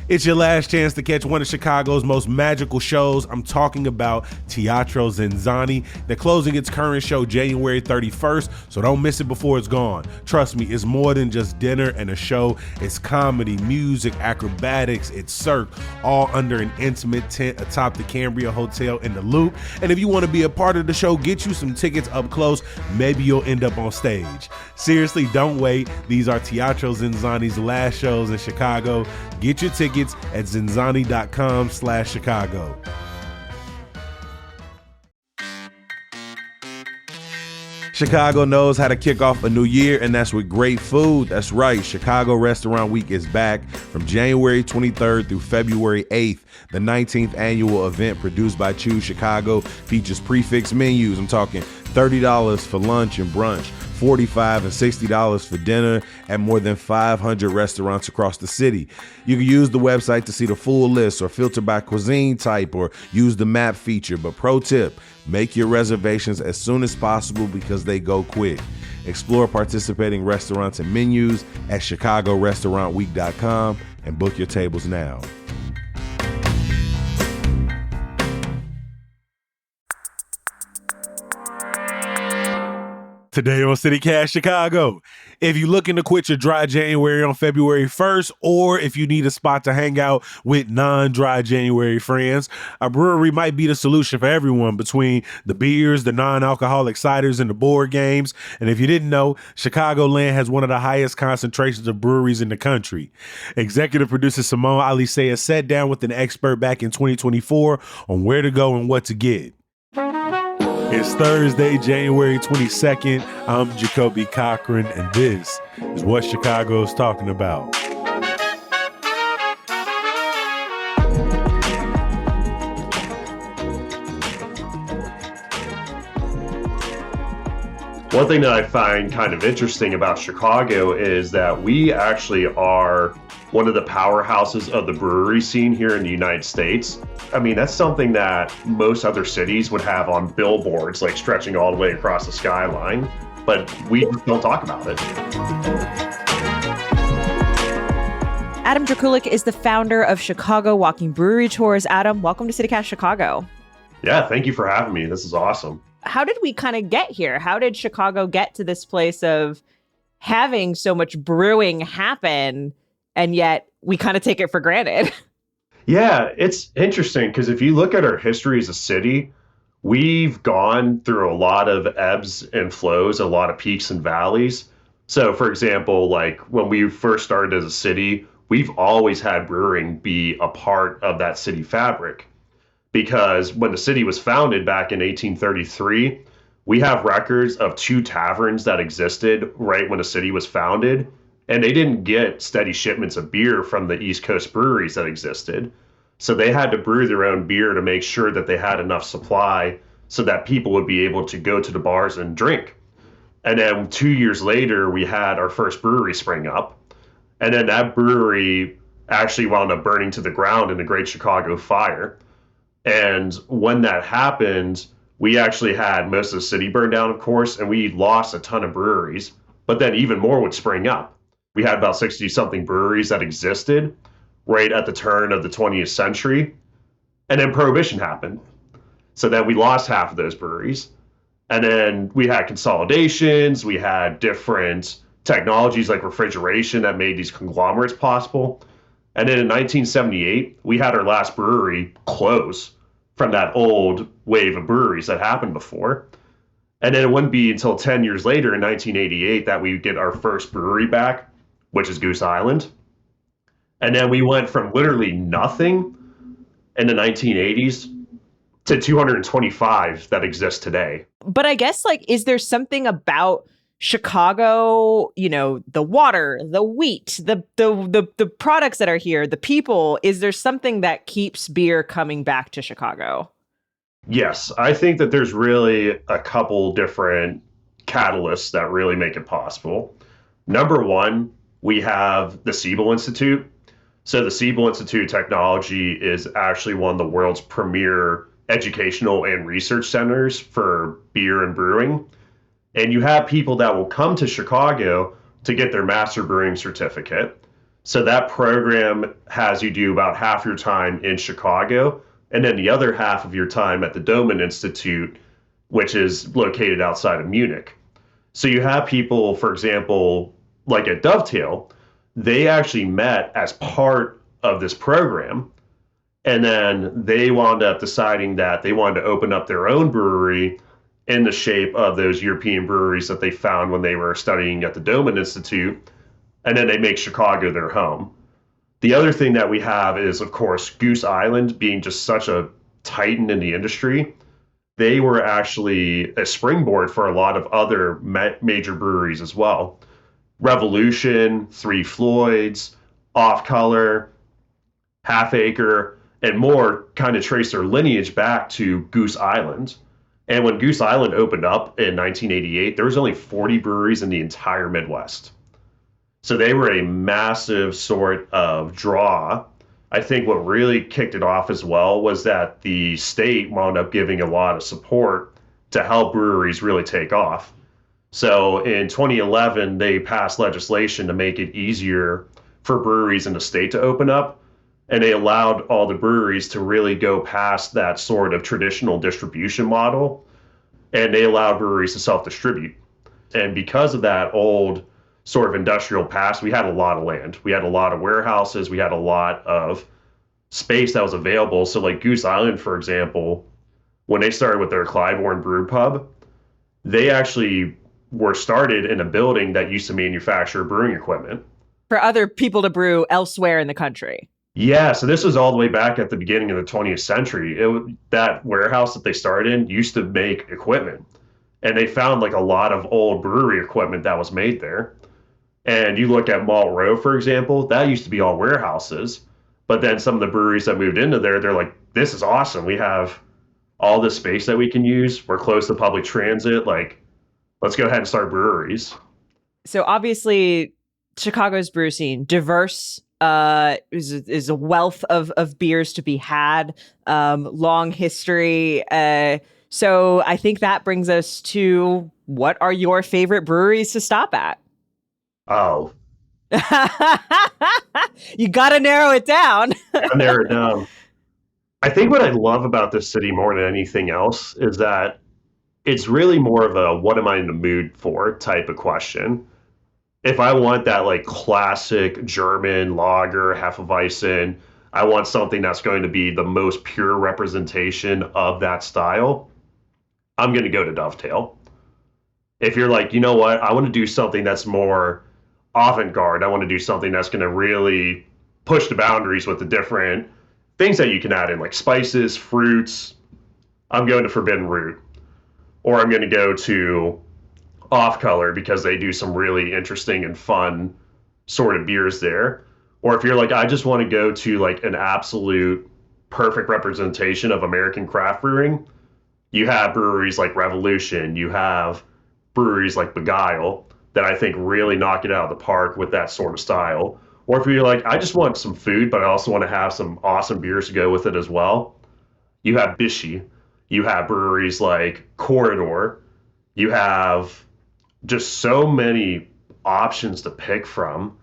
It's your last chance to catch one of Chicago's most magical shows. I'm talking about Teatro Zinzanni. They're closing its current show January 31st, so don't miss it before it's gone. Trust me, it's more than just dinner and a show. It's comedy, music, acrobatics, it's Cirque, all under an intimate tent atop the Cambria Hotel in the Loop. And if you want to be a part of the show, get you some tickets up close. Maybe you'll end up on stage. Seriously, don't wait. These are Teatro Zinzanni's last shows in Chicago. Get your tickets at zinzanni.com/Chicago. Chicago knows how to kick off a new year, and that's with great food. That's right, Chicago Restaurant Week is back from January 23rd through February 8th. The 19th annual event produced by Choose Chicago features prefix menus. I'm talking $30 for lunch and brunch, $45 and $60 for dinner at more than 500 restaurants across the city. You can use the website to see the full list or filter by cuisine type or use the map feature. But pro tip, make your reservations as soon as possible because they go quick. Explore participating restaurants and menus at ChicagoRestaurantWeek.com and book your tables now. Today on CityCast Chicago, if you're looking to quit your dry January on February 1st, or if you need a spot to hang out with non-dry January friends, a brewery might be the solution for everyone between the beers, the non-alcoholic ciders, and the board games. And if you didn't know, Chicagoland has one of the highest concentrations of breweries in the country. Executive producer Simone Alicea sat down with an expert back in 2024 on where to go and what to get. It's Thursday, January 22nd. I'm Jacoby Cochran, and this is what Chicago's talking about. One thing that I find kind of interesting about Chicago is that we actually are one of the powerhouses of the brewery scene here in the United States. I mean, that's something that most other cities would have on billboards, like stretching all the way across the skyline, but we just don't talk about it. Adam Drakulic is the founder of Chicago Walking Brewery Tours. Adam, welcome to CityCast Chicago. Yeah, thank you for having me. This is awesome. How did we kind of get here? How did Chicago get to this place of having so much brewing happen, and yet we kind of take it for granted? Yeah, it's interesting because if you look at our history as a city, we've gone through a lot of ebbs and flows, a lot of peaks and valleys. So, for example, like when we first started as a city, we've always had brewing be a part of that city fabric. Because when the city was founded back in 1833, we have records of 2 taverns that existed right when the city was founded. And they didn't get steady shipments of beer from the East Coast breweries that existed. So they had to brew their own beer to make sure that they had enough supply so that people would be able to go to the bars and drink. And then 2 years later, we had our first brewery spring up. And then that brewery actually wound up burning to the ground in the Great Chicago Fire. And when that happened, we actually had most of the city burned down, of course, and we lost a ton of breweries. But then even more would spring up. We had about 60-something breweries that existed right at the turn of the 20th century. And then Prohibition happened. So then we lost half of those breweries. And then we had consolidations. We had different technologies like refrigeration that made these conglomerates possible. And then in 1978, we had our last brewery close from that old wave of breweries that happened before. And then it wouldn't be until 10 years later in 1988 that we get our first brewery back, which is Goose Island. And then we went from literally nothing in the 1980s to 225 that exist today. But I guess, like, is there something about Chicago, you know, the water, the wheat, the products that are here, the people, is there something that keeps beer coming back to Chicago? Yes, I think that there's really a couple different catalysts that really make it possible. Number one, we have the Siebel Institute. So the Siebel Institute of Technology is actually one of the world's premier educational and research centers for beer and brewing. And you have people that will come to Chicago to get their master brewing certificate. So that program has you do about half your time in Chicago and then the other half of your time at the Doman Institute, which is located outside of Munich. So you have people, for example, like at Dovetail, they actually met as part of this program. And then they wound up deciding that they wanted to open up their own brewery in the shape of those European breweries that they found when they were studying at the Doman Institute. And then they make Chicago their home. The other thing that we have is, of course, Goose Island being just such a titan in the industry. They were actually a springboard for a lot of other major breweries as well. Revolution, Three Floyds, Off Color, Half Acre, and more kind of trace their lineage back to Goose Island. And when Goose Island opened up in 1988, there was only 40 breweries in the entire Midwest. So they were a massive sort of draw. I think what really kicked it off as well was that the state wound up giving a lot of support to help breweries really take off. So in 2011, they passed legislation to make it easier for breweries in the state to open up. And they allowed all the breweries to really go past that sort of traditional distribution model. And they allowed breweries to self-distribute. And because of that old sort of industrial past, we had a lot of land. We had a lot of warehouses. We had a lot of space that was available. So like Goose Island, for example, when they started with their Clybourne Brew Pub, they actually were started in a building that used to manufacture brewing equipment. For other people to brew elsewhere in the country. Yeah, so this was all the way back at the beginning of the 20th century. That warehouse that they started in used to make equipment. And they found like a lot of old brewery equipment that was made there. And you look at Malt Row, for example, that used to be all warehouses. But then some of the breweries that moved into there, they're like, this is awesome. We have all this space that we can use. We're close to public transit. Like, let's go ahead and start breweries. So obviously, Chicago's brew scene, diverse, is a wealth of beers to be had, long history. So I think that brings us to, what are your favorite breweries to stop at? Oh. You got to narrow it down. I narrow it down. I think what I love about this city more than anything else is that it's really more of a what am I in the mood for type of question. If I want that like classic German lager, Hefeweizen, I want something that's going to be the most pure representation of that style, I'm going to go to Dovetail. If you're like, you know what, I want to do something that's more avant-garde, I want to do something that's going to really push the boundaries with the different things that you can add in, like spices, fruits, I'm going to Forbidden Root. Or I'm going to go to Off Color because they do some really interesting and fun sort of beers there. Or if you're like, I just want to go to like an absolute perfect representation of American craft brewing, you have breweries like Revolution, you have breweries like Beguile that I think really knock it out of the park with that sort of style. Or if you're like, I just want some food, but I also want to have some awesome beers to go with it as well, you have Bishy. You have breweries like Corridor. You have just so many options to pick from.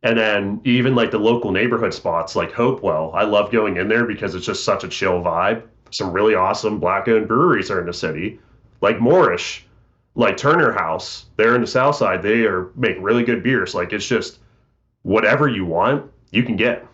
And then even like the local neighborhood spots like Hopewell. I love going in there because it's just such a chill vibe. Some really awesome Black-owned breweries are in the city. Like Moorish, like Turner House. They're in the South Side. They make really good beers. Like it's just whatever you want, you can get.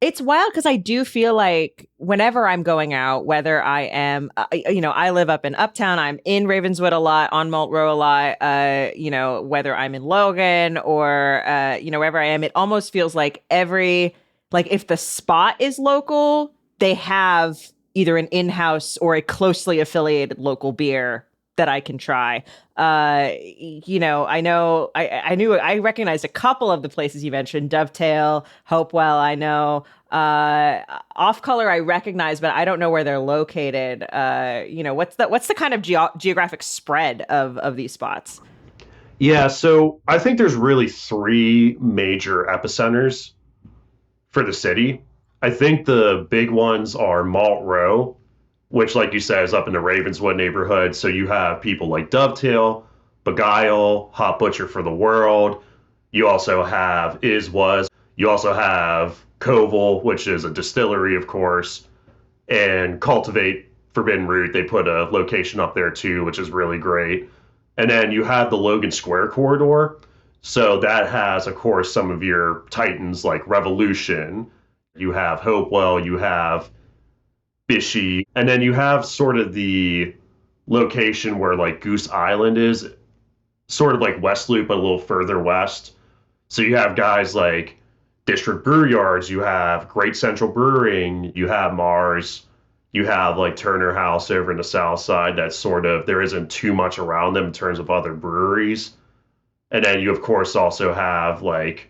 It's wild because I do feel like whenever I'm going out, whether I am, I live up in Uptown, I'm in Ravenswood a lot, on Malt Row a lot, whether I'm in Logan or, wherever I am, it almost feels like if the spot is local, they have either an in-house or a closely affiliated local beer that I can try. I recognized a couple of the places you mentioned, Dovetail, Hopewell, I know. Off Color I recognize, but I don't know where they're located. What's the kind of geographic spread of these spots? Yeah, so I think there's really three major epicenters for the city. I think the big ones are Malt Row, which, like you said, is up in the Ravenswood neighborhood. So you have people like Dovetail, Beguile, Hot Butcher for the World. You also have Is Was. You also have Koval, which is a distillery, of course, and Cultivate Forbidden Root. They put a location up there too, which is really great. And then you have the Logan Square corridor. So that has, of course, some of your titans like Revolution. You have Hopewell, you have Bishy, and then you have sort of the location where like Goose Island is, sort of like West Loop, but a little further west. So you have guys like District Brew Yards, you have Great Central Brewing, you have Mars, you have like Turner House over in the south side. That's sort of, there isn't too much around them in terms of other breweries. And then you, of course, also have like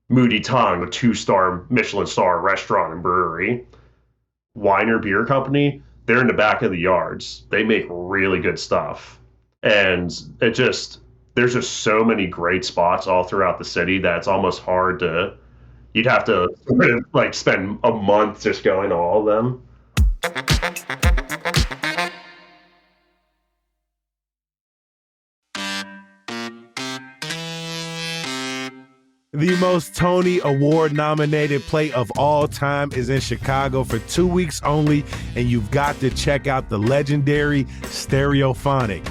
Moody Tongue, a 2-star Michelin star restaurant and brewery. Weiner Beer Company, they're in the back of the yards. They make really good stuff. And there's just so many great spots all throughout the city that it's almost hard to, you'd have to like spend a month just going to all of them. The most Tony Award nominated play of all time is in Chicago for 2 weeks only, and you've got to check out the legendary Stereophonic.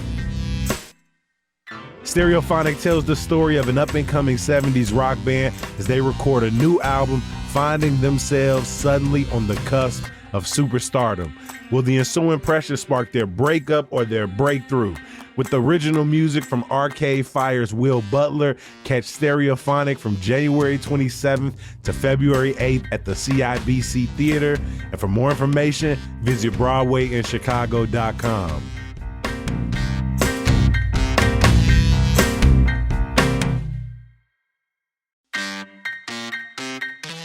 Stereophonic tells the story of an up-and-coming 70s rock band as they record a new album, finding themselves suddenly on the cusp of superstardom. Will the ensuing pressure spark their breakup or their breakthrough? With the original music from Arcade Fire's Will Butler, catch Stereophonic from January 27th to February 8th at the CIBC Theater. And for more information, visit BroadwayInChicago.com.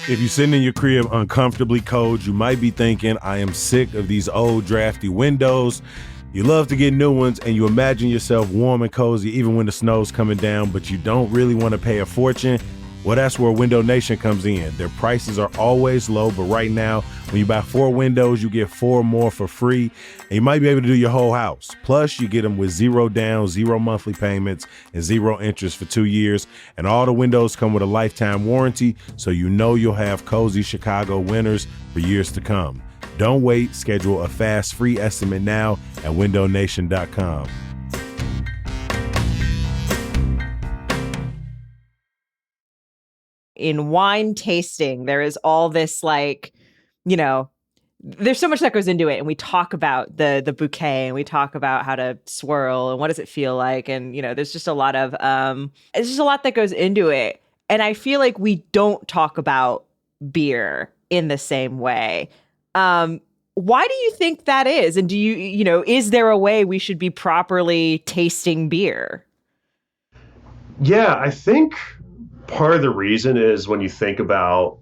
If you're sitting in your crib uncomfortably cold, you might be thinking, I am sick of these old drafty windows. You love to get new ones and you imagine yourself warm and cozy even when the snow's coming down, but you don't really want to pay a fortune. Well, that's where Window Nation comes in. Their prices are always low, but right now, when you buy 4 windows, you get 4 more for free, and you might be able to do your whole house. Plus, you get them with 0 down, 0 monthly payments, and 0 interest for 2 years. And all the windows come with a lifetime warranty, so you know you'll have cozy Chicago winters for years to come. Don't wait. Schedule a fast free estimate now at windownation.com. In wine tasting, there is all this like, there's so much that goes into it. And we talk about the bouquet and we talk about how to swirl and what does it feel like. And, there's just a lot of, it's just a lot that goes into it. And I feel like we don't talk about beer in the same way. Why do you think that is? And do is there a way we should be properly tasting beer? Yeah, I think part of the reason is when you think about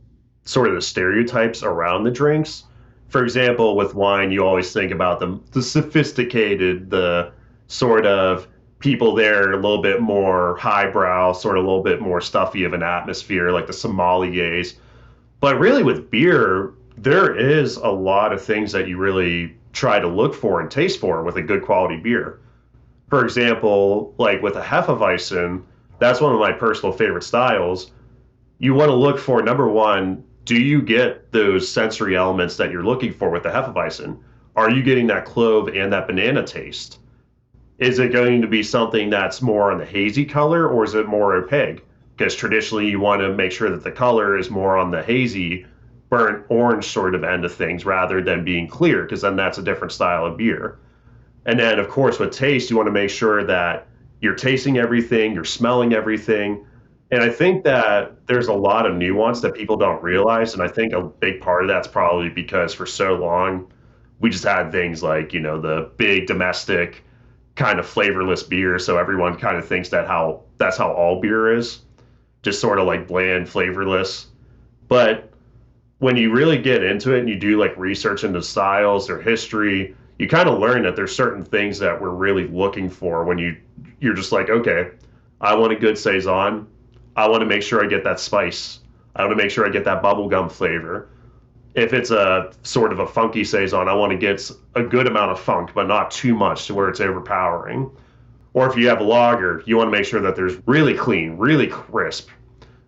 sort of the stereotypes around the drinks. For example, with wine, you always think about the sophisticated, the sort of people there a little bit more highbrow, sort of a little bit more stuffy of an atmosphere, like the sommeliers. But really with beer, there is a lot of things that you really try to look for and taste for with a good quality beer. For example, like with a Hefeweizen, that's one of my personal favorite styles. You want to look for, number one, do you get those sensory elements that you're looking for with the Hefeweizen? Are you getting that clove and that banana taste? Is it going to be something that's more on the hazy color or is it more opaque? Because traditionally you want to make sure that the color is more on the hazy, burnt orange sort of end of things rather than being clear, because then that's a different style of beer. And then, of course, with taste, you want to make sure that you're tasting everything, you're smelling everything. And I think that there's a lot of nuance that people don't realize. And I think a big part of that's probably because for so long, we just had things like, the big domestic kind of flavorless beer. So everyone kind of thinks that's how all beer is, just sort of like bland, flavorless. But when you really get into it and you do like research into styles or history, you kind of learn that there's certain things that we're really looking for when you're just like, okay, I want a good Saison. I want to make sure I get that spice. I want to make sure I get that bubblegum flavor. If it's a sort of a funky Saison, I want to get a good amount of funk, but not too much to where it's overpowering. Or if you have a lager, you want to make sure that there's really clean, really crisp,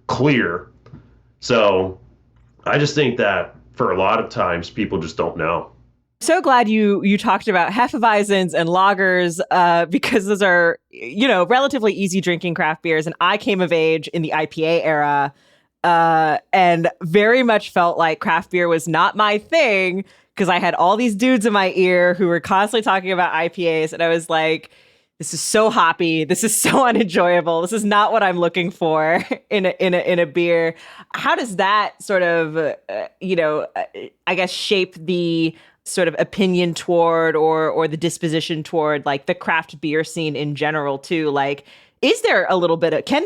clear. So I just think that for a lot of times people just don't know. So glad you talked about Hefeweizens and lagers because those are, relatively easy drinking craft beers. And I came of age in the IPA era and very much felt like craft beer was not my thing because I had all these dudes in my ear who were constantly talking about IPAs. And I was like, this is so hoppy. This is so unenjoyable. This is not what I'm looking for in a beer. How does that sort of, I guess, shape the sort of opinion toward or the disposition toward like the craft beer scene in general too? Like, can there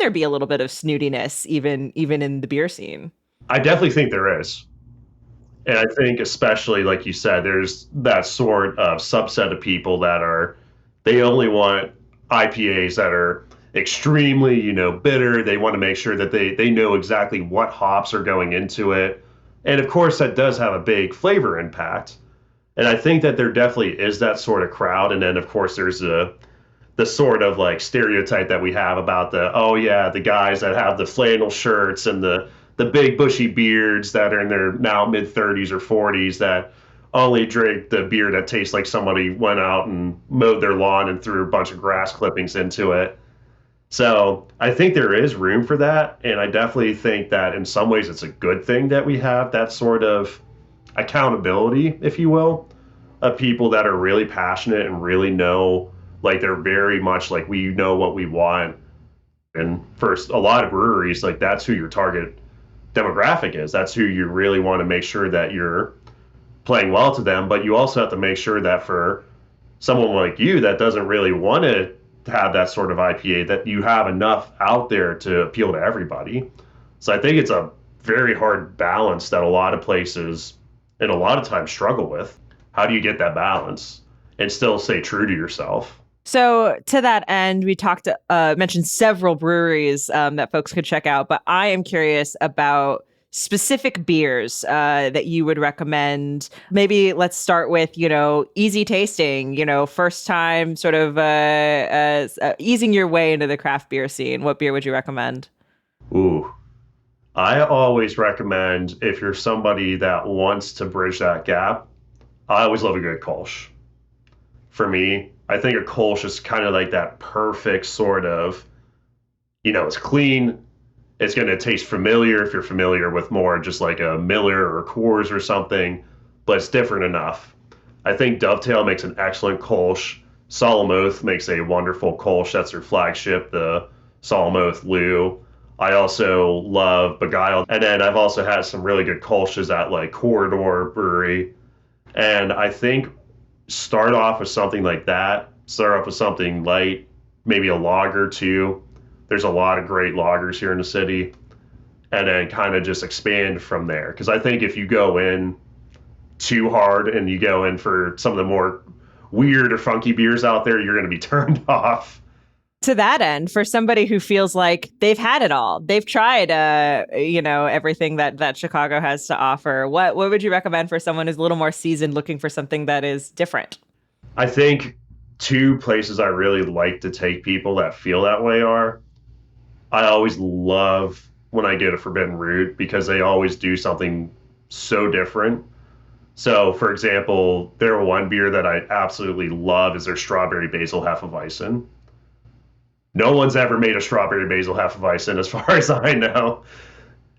be a little bit of snootiness even in the beer scene? I definitely think there is. And I think especially like you said, there's that sort of subset of people they only want IPAs that are extremely, bitter. They want to make sure that they know exactly what hops are going into it. And of course that does have a big flavor impact. And I think that there definitely is that sort of crowd. And then of course there's the sort of like stereotype that we have about the guys that have the flannel shirts and the big bushy beards that are in their now mid 30s or 40s that only drink the beer that tastes like somebody went out and mowed their lawn and threw a bunch of grass clippings into it. So I think there is room for that. And I definitely think that in some ways it's a good thing that we have that sort of accountability, if you will, of people that are really passionate and really know, like they're very much like, we know what we want. And first, a lot of breweries, like that's who your target demographic is. That's who you really want to make sure that you're playing well to them. But you also have to make sure that for someone like you that doesn't really want to have that sort of IPA, that you have enough out there to appeal to everybody. So I think it's a very hard balance that a lot of places and a lot of times struggle with. How do you get that balance and still stay true to yourself? So to that end, we mentioned several breweries that folks could check out, but I am curious about specific beers that you would recommend. Maybe let's start with, easy tasting, first time sort of easing your way into the craft beer scene. What beer would you recommend? Ooh, I always recommend if you're somebody that wants to bridge that gap, I always love a good Kolsch. For me, I think a Kolsch is kind of like that perfect sort of, it's clean. It's going to taste familiar if you're familiar with more just like a Miller or Coors or something, but it's different enough. I think Dovetail makes an excellent Kolsch. Solemn Oath makes a wonderful Kolsch. That's their flagship, the Solemn Oath Lou. I also love Beguiled. And then I've also had some really good Kolsches at like Corridor Brewery. And I think start off with something like that. Start off with something light, maybe a lager too. There's a lot of great lagers here in the city. And then kind of just expand from there. Because I think if you go in too hard and you go in for some of the more weird or funky beers out there, you're going to be turned off. To that end, for somebody who feels like they've had it all, they've tried, everything that Chicago has to offer, what would you recommend for someone who's a little more seasoned looking for something that is different? I think two places I really like to take people that feel that way are, I always love when I get a Forbidden Root because they always do something so different. So, for example, their one beer that I absolutely love is their Strawberry Basil Hefeweizen. No one's ever made a Strawberry Basil Hefeweizen as far as I know.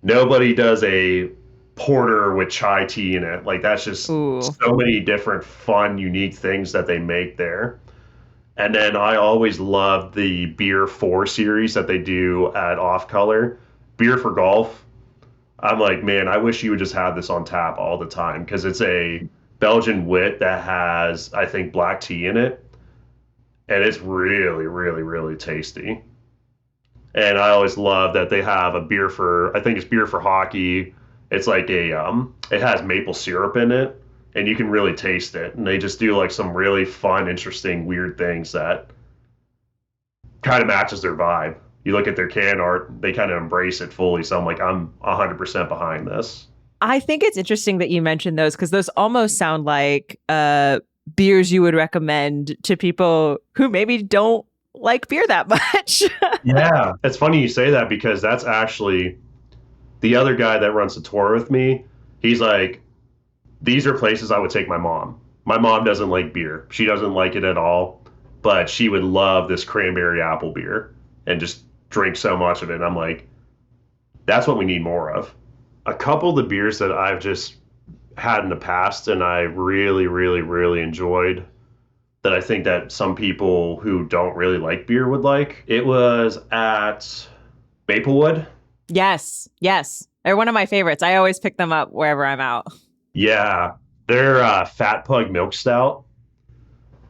Nobody does a porter with chai tea in it. Like, that's just Ooh. so many different fun, unique things that they make there. And then I always love the Beer 4 series that they do at Off Color. Beer for Golf. I'm like, man, I wish you would just have this on tap all the time because it's a Belgian wit that has, I think, black tea in it. And it's really, really, really tasty. And I always love that they have a beer for, I think it's beer for hockey. It's like it has maple syrup in it, and you can really taste it. And they just do like some really fun, interesting, weird things that kind of matches their vibe. You look at their can art, they kind of embrace it fully. So I'm like, I'm 100% behind this. I think it's interesting that you mentioned those because those almost sound like beers you would recommend to people who maybe don't like beer that much. Yeah, it's funny you say that because that's actually The other guy that runs the tour with me, he's like, these are places I would take my mom. My mom doesn't like beer. She doesn't like it at all, but she would love this cranberry apple beer and just drink so much of it. And I'm like, that's what we need more of. A couple of the beers that I've just had in the past and I really, really, really enjoyed that I think that some people who don't really like beer would like. It was at Maplewood. Yes. They're one of my favorites. I always pick them up wherever I'm out. Yeah, their Fat Pug Milk Stout.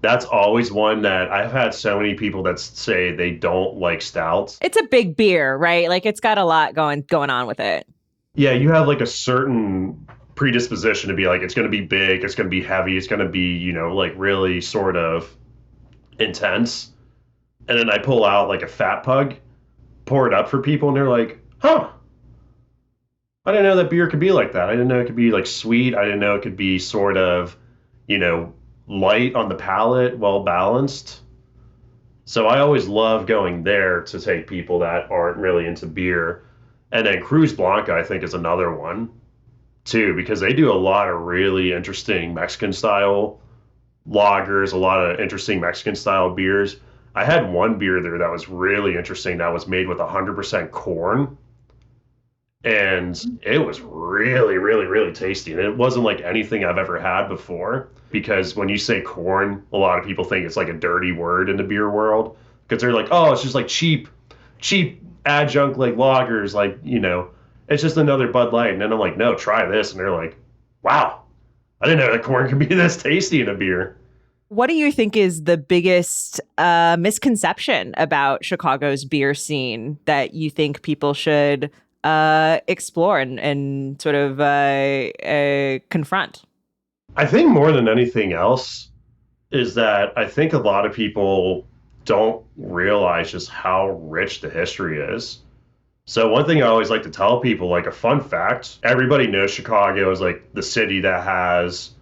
That's always one that I've had so many people that say they don't like stouts. It's a big beer, right? Like it's got a lot going on with it. Yeah, you have like a certain predisposition to be like, it's going to be big, it's going to be heavy, it's going to be, you know, like really sort of intense. And then I pull out like a Fat Pug, pour it up for people, and they're like, huh, I didn't know that beer could be like that. I didn't know it could be like sweet. I didn't know it could be sort of, you know, light on the palate, well balanced. So I always love going there to take people that aren't really into beer. And then Cruz Blanca, I think, is another one too, because they do a lot of really interesting Mexican style lagers, a lot of interesting Mexican style beers. I had one beer there that was really interesting that was made with 100% corn. And it was really, really, really tasty. And it wasn't like anything I've ever had before. Because when you say corn, a lot of people think it's like a dirty word in the beer world. Because they're like, oh, it's just like cheap adjunct like lagers. Like, you know, it's just another Bud Light. And then I'm like, no, try this. And they're like, wow, I didn't know that corn could be this tasty in a beer. What do you think is the biggest misconception about Chicago's beer scene that you think people should explore and sort of confront? I think more than anything else is that I think a lot of people don't realize just how rich the history is. So one thing I always like to tell people, like a fun fact, everybody knows Chicago is like the city that has,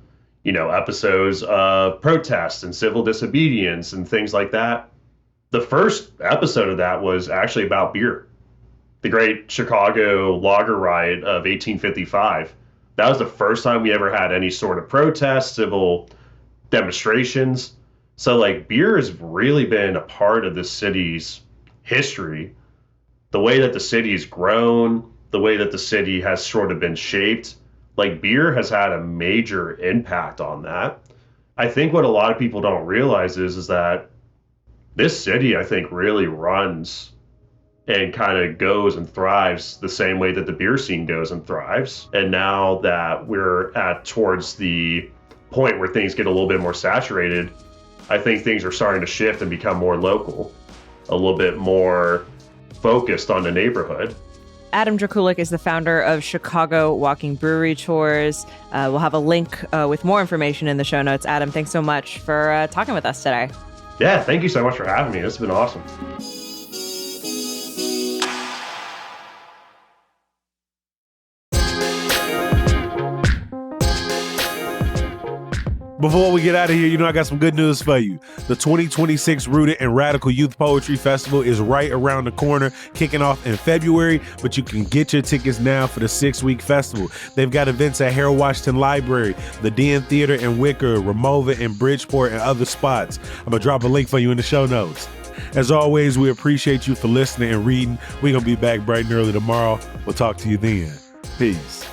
you know, episodes of protests and civil disobedience and things like that. The first episode of that was actually about beer. The Great Chicago Lager Riot of 1855. That was the first time we ever had any sort of protest, civil demonstrations. So like beer has really been a part of the city's history. The way that the city's grown, the way that the city has sort of been shaped, like beer has had a major impact on that. I think what a lot of people don't realize is that this city, I think, really runs and kind of goes and thrives the same way that the beer scene goes and thrives. And now that we're at towards the point where things get a little bit more saturated, I think things are starting to shift and become more local, a little bit more focused on the neighborhood. Adam Drakulic is the founder of Chicago Walking Brewery Tours. We'll have a link with more information in the show notes. Adam, thanks so much for talking with us today. Yeah, thank you so much for having me. This has been awesome. Before we get out of here, you know I got some good news for you. The 2026 Rooted and Radical Youth Poetry Festival is right around the corner, kicking off in February, but you can get your tickets now for the 6-week festival. They've got events at Harold Washington Library, the Den Theater in Wicker, Ramova in Bridgeport, and other spots. I'm going to drop a link for you in the show notes. As always, we appreciate you for listening and reading. We're going to be back bright and early tomorrow. We'll talk to you then. Peace.